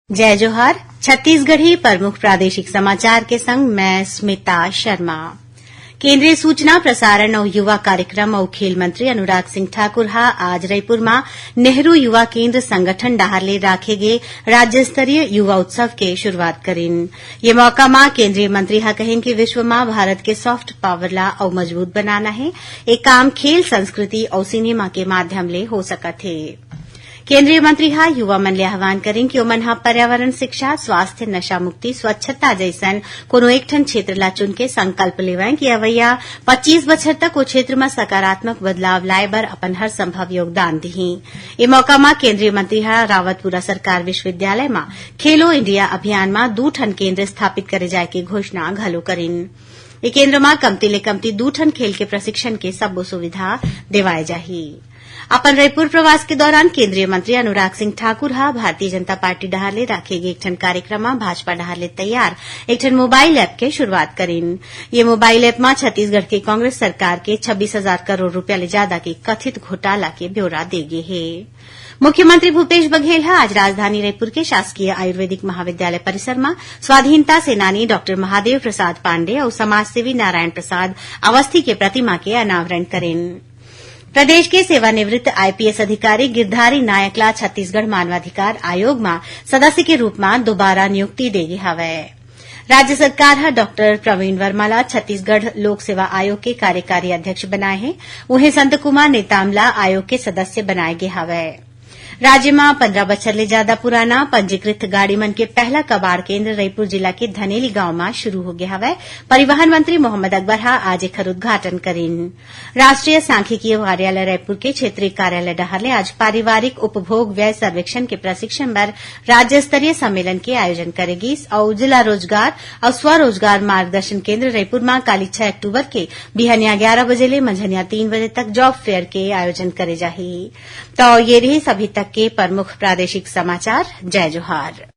जय जोहार। छत्तीसगढ़ी प्रमुख प्रादेशिक समाचार के संग मैं स्मिता शर्मा। केंद्रीय सूचना प्रसारण और युवा कार्यक्रम और खेल मंत्री अनुराग सिंह ठाकुर हा आज रायपुर में नेहरू युवा केंद्र संगठन डाहर राखे गे राज्य स्तरीय युवा उत्सव के शुरुआत करीन। ये मौका में केंद्रीय मंत्री हा कहें कि विश्व में भारत के सॉफ्ट पावर ला और मजबूत बनाना है। एक काम खेल संस्कृति और सिनेमा के माध्यम ले हो सकत है। केंद्रीय मंत्री हा युवा मन ले आह्वान करें कि ओमन हा पर्यावरण शिक्षा, स्वास्थ्य, नशा मुक्ति, स्वच्छता जैसन कोनो एक ठन क्षेत्र ला चुन के संकल्प लेवैं कि अवैया 25 बछर तक ओ क्षेत्र में सकारात्मक बदलाव लाए बर अपन हर संभव योगदान दिही। ए मौका में केंद्रीय मंत्री हा रावतपुरा सरकार विश्वविद्यालय में खेलो इंडिया अभियान में 2 ठन केंद्र स्थापित करे जाए के घोषणा घलो करीन। ए केंद्र में कमती ले कमती 2 ठन खेल के प्रशिक्षण के सब्बो सुविधा देवाए जाही। अपन रायपुर प्रवास के दौरान केंद्रीय मंत्री अनुराग सिंह ठाकुर हा भारतीय जनता पार्टी डहार ले राखे गे एक ठन कार्यक्रम में भाजपा डहार ले तैयार एक ठन मोबाइल ऐप के शुरुआत करीन। ये मोबाइल ऐप में छत्तीसगढ़ के कांग्रेस सरकार के 26,000 करोड़ रुपया ले ज्यादा के कथित घोटाला के ब्यौरा देगे है। मुख्यमंत्री भूपेश बघेल हा आज राजधानी रायपुर के शासकीय आयुर्वेदिक महाविद्यालय परिसर में स्वाधीनता सेनानी डॉ महादेव प्रसाद पांडे और समाजसेवी नारायण प्रसाद अवस्थी के प्रतिमा के अनावरण करेन। प्रदेश के सेवानिवृत्त आईपीएस अधिकारी गिरधारी नायक ला छत्तीसगढ़ मानवाधिकार आयोग में सदस्य के रूप में दोबारा नियुक्ति देगी हवै। राज्य सरकार हा डॉक्टर प्रवीण वर्मा ला छत्तीसगढ़ लोक सेवा आयोग के कार्यकारी अध्यक्ष बनाए हैं। उन्हें संत कुमार नेताम ला आयोग के सदस्य बनाए गे हवै। राज्य में 15 बछर ले ज्यादा पुराना पंजीकृत गाड़ी मन के पहला कबाड़ केंद्र रायपुर जिला के धनेली गांव में शुरू हो गया हवै। परिवहन मंत्री मोहम्मद अकबर हा आज एकर उद्घाटन करीन। राष्ट्रीय सांख्यिकीय कार्यालय रायपुर के क्षेत्रीय कार्यालय डहार ले आज पारिवारिक उपभोग व्यय सर्वेक्षण के प्रशिक्षण बर राज्य स्तरीय सम्मेलन के आयोजन करेगी और जिला रोजगार और स्वरोजगार मार्गदर्शन केंद्र रायपुर में काली 6 अक्टूबर के बिहनिया 11 बजे ले मंझनिया 3 बजे तक जॉब फेयर के आयोजन करे जाही। तो ये रही सभी तक के प्रमुख प्रादेशिक समाचार। जय जोहार।